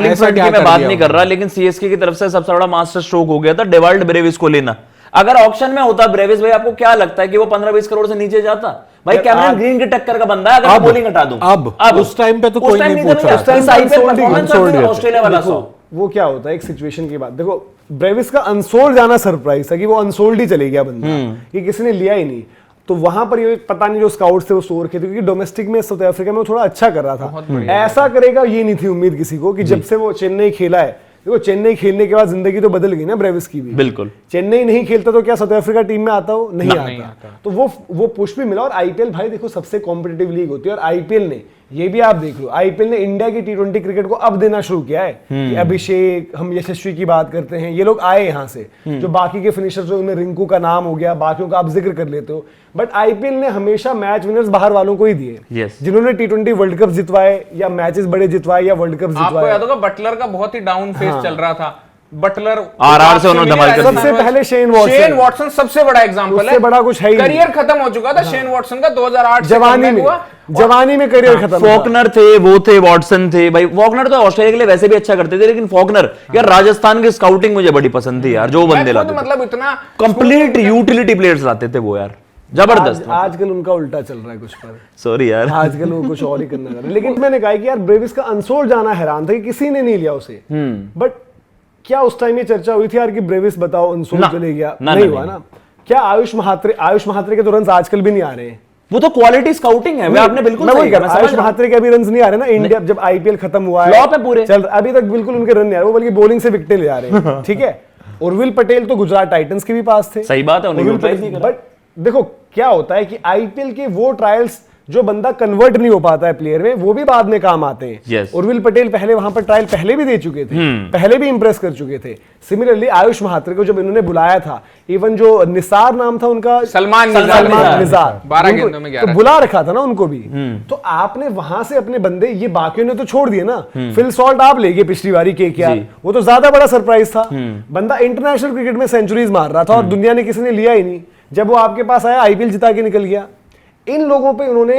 Bowling front की मैं बात नहीं कर रहा, लेकिन सीएसके की तरफ से सबसे बड़ा मास्टर स्ट्रोक हो गया था डेवाल्ड ब्रेविस को लेना। अगर ऑक्शन में होता ब्रेविस भाई, आपको क्या लगता है कि वो 15-20 करोड़ से नीचे जाता? भाई कैमरन ग्रीन की टक्कर का बंदा है, अगर बॉलिंग हटा दूं अब उस टाइम पे तो कोई नहीं पूछ रहा। ऑस्ट्रेलिया वाला वो क्या होता है एक सिचुएशन की बात। देखो ब्रेविस का अनसोल्ड जाना सरप्राइज था कि वो अनसोल्ड ही चले गया बंदा, ये किसी ने लिया ही नहीं। तो वहां पर ये पता नहीं जो स्काउट्स थे वो शोर थे, क्योंकि डोमेस्टिक में साउथ अफ्रीका में वो थोड़ा अच्छा कर रहा था, ऐसा करेगा ये नहीं थी उम्मीद किसी को कि जब से वो चेन्नई खेला है। देखो चेन्नई खेलने के बाद जिंदगी तो बदल गई ना ब्रेविस की भी। बिल्कुल, चेन्नई नहीं खेलता तो क्या साउथ अफ्रीका टीम में आता हो? नहीं आता। तो वो पुश भी मिला। और आईपीएल भाई देखो सबसे कॉम्पिटिटिव लीग होती है, और आईपीएल ने ये भी आप देख लो, आईपीएल ने इंडिया की टी20 क्रिकेट को अब देना शुरू किया है कि अभिषेक, हम यशस्वी की बात करते हैं, ये लोग आए यहाँ से, जो बाकी के फिनिशर्स उनमें रिंकू का नाम हो गया, बाकियों का आप जिक्र कर लेते हो, बट आईपीएल ने हमेशा मैच विनर्स बाहर वालों को ही दिए, जिन्होंने टी20 वर्ल्ड कप जितवाए या मैचेस बड़े जितवाए या वर्ल्ड कप जितवाए। आपको याद होगा बटलर का बहुत ही डाउन फेज चल रहा था, बटलर आरआर से उन्होंने धमाल कर दी। सबसे पहले शेन वॉटसन सबसे बड़ा एग्जांपल है, उससे बड़ा कुछ है ही नहीं। करियर खत्म हो चुका था शेन वॉटसन का 2008 जवानी में करियर खत्म। फॉकनर थे, वो थे, वॉटसन थे। भाई फॉकनर तो ऑस्ट्रेलिया के लिए वैसे भी अच्छा करते थे, लेकिन फॉकनर यार राजस्थान की स्काउटिंग मुझे बड़ी पसंद थी यार, जो बंदे लाते मतलब इतना कंप्लीट यूटिलिटी प्लेयर्स लाते थे वो यार, जबरदस्त। आजकल उनका उल्टा चल रहा है कुछ पर, सॉरी यार, आजकल वो कुछ और ही करना चाह रहे। लेकिन मैंने कहा कि यार ब्रेविस का अनसोल्ड जाना हैरान था कि किसी ने नहीं लिया उसे। बट क्या उस टाइम ये चर्चा हुई थी यार कि ब्रेविस बताओ अनसोल्ड चले गया? नहीं हुआ ना। क्या आयुष महात्रे के तो रन आजकल भी नहीं आ रहे हैं? वो तो क्वालिटी स्काउटिंग है, आपने बिल्कुल सही कहा। आयुष महात्रे के अभी रन नहीं आ रहे ना, इंडिया जब आईपीएल खत्म हुआ है फ्लॉप है पूरे, चल अभी तक बिल्कुल उनके रन नहीं आ रहे, वो बल्कि बॉलिंग से विकेटें ले आ रहे हैं। ठीक है, उर्विल पटेल तो गुजरात टाइटंस के भी पास थे, सही बात है, उन्हें यूटिलाइज नहीं करा। बट देखो क्या होता है कि आईपीएल के वो ट्रायल्स जो बंदा कन्वर्ट नहीं हो पाता है प्लेयर में, वो भी बाद में काम आते हैं। उर्विल पटेल पहले वहां पर ट्रायल पहले भी दे चुके थे, पहले भी इंप्रेस कर चुके थे। सिमिलरली आयुष महात्रे को जब इन्होंने बुलाया था, इवन जो निसार नाम था उनका, सलमान निसार 12 गेंदों में 11, तो बुला रखा था ना उनको भी। तो आपने वहां से अपने बंदे, ये बाकियों ने तो छोड़ दिए ना। फिल सॉल्ट आप ले गए पिछली बारी केकेआर, वो तो ज्यादा बड़ा सरप्राइज था। बंदा इंटरनेशनल क्रिकेट में सेंचुरीज मार रहा था और दुनिया ने किसी ने लिया ही नहीं। जब वो आपके पास आया आईपीएल जिता के निकल गया। इन लोगों पे उन्होंने,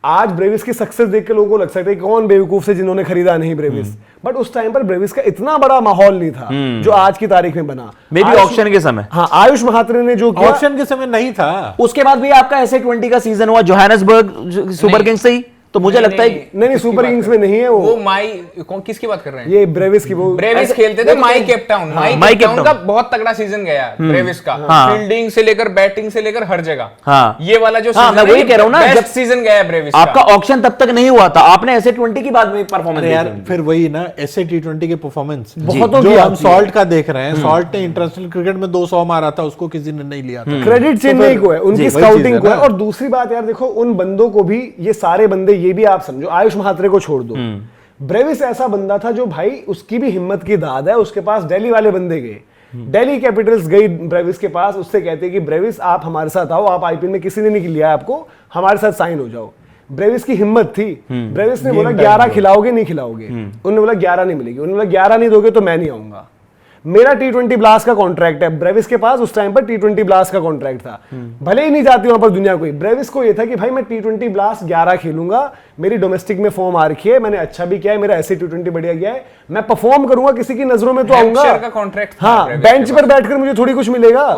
आज ब्रेविस की सक्सेस देख के लोगों को लग सकता है कि कौन बेवकूफ से जिन्होंने खरीदा नहीं ब्रेविस, बट उस टाइम पर ब्रेविस का इतना बड़ा माहौल नहीं था जो आज की तारीख में बना। मे बी ऑक्शन के समय, हाँ, आयुष महात्रे ने जो किया, ऑक्शन के समय नहीं था। उसके बाद भी आपका ऐसे 20 का सीजन हुआ जोहान्सबर्ग सुपर किंग्स से ही, तो मुझे लगता है नहीं सुपर किंग्स में नहीं है वो माई, किसकी बात कर रहे हैं? ये ब्रेविस की। वो ब्रेविस खेलते थे माई केपटाउन, माई केपटाउन का बहुत तगड़ा सीजन गया ब्रेविस का, फील्डिंग से लेकर बैटिंग से लेकर हर जगह। ये वाला जो मैं वही कह रहा हूं ना, जब सीजन गया है ब्रेविस का। आपका ऑक्शन तब तक नहीं हुआ था, आपने ऐसे 20 की बाद में परफॉर्मेंस यार, फिर वही ना ऐसे टी20 के परफॉर्मेंस बहुतों जो हम सॉल्ट का देख रहे हैं। सॉल्ट ने इंटरनेशनल क्रिकेट में 200 मारा था, उसको किसी ने नहीं लिया था। क्रेडिट चेन्नई को है, उनकी स्काउटिंग को है। और दूसरी बात यार देखो, उन बंदों को भी, ये सारे बंदे, ये भी आप समझो, आयुष महात्रे को छोड़ दो, ब्रेविस ऐसा बंदा था जो भाई उसकी भी हिम्मत की दाद है। उसके पास दिल्ली वाले बंदे गए, दिल्ली कैपिटल्स गई ब्रेविस के पास, उससे कहते कि ब्रेविस आप हमारे साथ आओ, आप आईपीएल में किसी ने नहीं लिया आपको, हमारे साथ साइन हो जाओ। ब्रेविस की हिम्मत थी। ब्रेविस ने बोला 11 खिलाओगे नहीं खिलाओगे? उन्होंने बोला 11 नहीं मिलेगी। उन्होंने बोला 11 नहीं दोगे तो मैं नहीं आऊंगा। मेरा टी20 ब्लास्ट का कॉन्ट्रैक्ट है। ब्रेविस के पास उस टाइम पर टी20 ब्लास्ट का कॉन्ट्रैक्ट था, भले ही नहीं जाती वहां पर दुनिया कोई। ब्रेविस को यह था कि भाई मैं टी20 ब्लास्ट 11 खेलूंगा, मेरी डोमेस्टिक में फॉर्म आ रखी है, मैंने अच्छा भी किया है, मेरा ऐसे टी20 बढ़िया गया है, मैं परफॉर्म करूंगा, किसी की नजरों में तो आऊंगा। हाँ, बेंच पर बैठकर मुझे थोड़ी कुछ मिलेगा,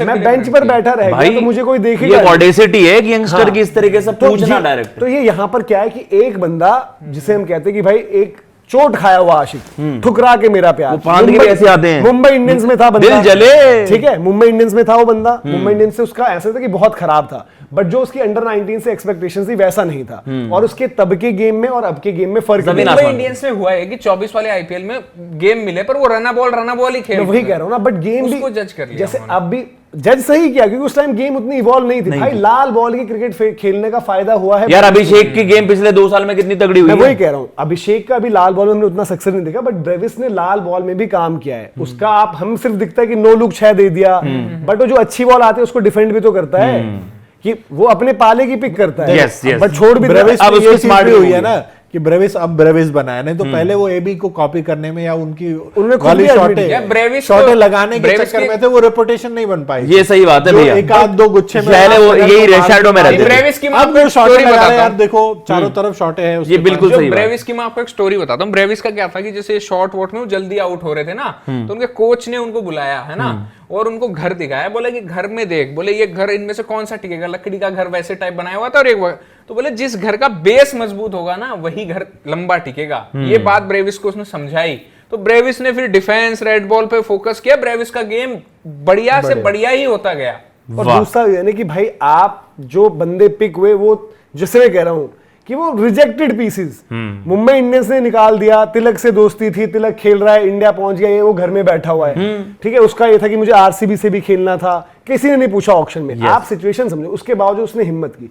मैं बेंच पर बैठा रहेगा तो मुझे कोई देखेगा। ये ऑडेसिटी है कि यंगस्टर की इस तरीके से पूछना डायरेक्ट। तो ये यहाँ पर क्या है कि एक बंदा, जिसे हम कहते हैं कि भाई एक चोट खाया हुआ आशिक, ठुकरा के मेरा प्यार, कैसे आते हैं। मुंबई इंडियंस में था बंदा, दिल जले, ठीक है, मुंबई इंडियंस में था वो बंदा। मुंबई इंडियंस से उसका ऐसा था कि बहुत खराब था, बट जो उसकी अंडर 19 से एक्सपेक्टेशन थी वैसा नहीं था। और उसके तब के गेम में और अब के गेम में फर्क। मुंबई इंडियंस में हुआ है कि 24 वाले आईपीएल में गेम मिले, पर वो रना बॉल ही खेल, वही कह रहा हूं ना। बट गेम भी जज कर लिया, जैसे अब भी जज सही किया, क्योंकि उस टाइम गेम उतनी इवॉल्व नहीं थी। भाई लाल बॉल की क्रिकेट खेलने का फायदा हुआ है यार। अभिषेक की गेम पिछले 2 साल में कितनी तगड़ी हुई है। मैं वही कह रहा हूं, अभिषेक का भी लाल बॉल में हमने उतना सक्सेस नहीं देखा, बट ब्रेविस ने लाल बॉल में भी काम किया है। उसका आप हम सिर्फ दिखता है कि 9 लुक 6 दे दिया, बट वो जो अच्छी बॉल आती है उसको डिफेंड भी तो करता है, कि वो अपने पाले की पिक करता है। yes, yes. बट छोड़ भी ब्रेविस अब उसकी स्मार्ट हुई है ना कि ब्रेविस अब ब्रेविस बनाया, नहीं तो पहले वो एबी को कॉपी करने में या उनकी उन्होंने खुद वाली भी admit किया। ब्रेविस शॉटे को- लगाने के ब्रेविस चक्कर की- में थे, वो रेपुटेशन नहीं बन पाई। ये सही बात है जो भैया, एक आध दो गुच्छे में पहले वो अगर यही तो रेशाडो में रहते थे। ब्रेविस की मैं अब आपको वो एक शॉटे स्टोरी लगा रहे बताता हैं यार, हूँ। देखो चारों तरफ शॉटे हैं उसके ये बिल्कुल पास। सही बात है। ब्रेविस की मैं आपको एक स्टोरी बताता हूँ। ब्रेविस का क्या था कि जैसे शॉर्ट वॉट में वो जल्दी आउट हो रहे थे ना, तो उनके कोच ने उनको बुलाया है ना, और उनको घर दिखाया, बोले कि घर में देख, बोले ये घर इनमें से कौन सा टिकेगा, लकड़ी का घर वैसे टाइप बनाया हुआ था, और एक तो बोले जिस घर का बेस मजबूत होगा ना वही घर लंबा टिकेगा। ये बात ब्रेविस को उसने समझाई, तो ब्रेविस ने फिर डिफेंस रेड बॉल पे फोकस किया, ब्रेविस का गेम बढ़िया से बढ़िया ही होता गया। और दूसरा यानी कि भाई आप जो बंदे पिक हुए वो, जैसे मैं कह रहा हूं कि वो रिजेक्टेड पीसेस, मुंबई इंडियंस ने निकाल दिया, तिलक से दोस्ती थी, तिलक खेल रहा है, इंडिया पहुंच गया, ये वो घर में बैठा हुआ है, ठीक है, उसका ये था कि मुझे आरसीबी से भी खेलना था, किसी ने नहीं पूछा ऑक्शन में। आप सिचुएशन समझो, उसके बावजूद उसने हिम्मत की।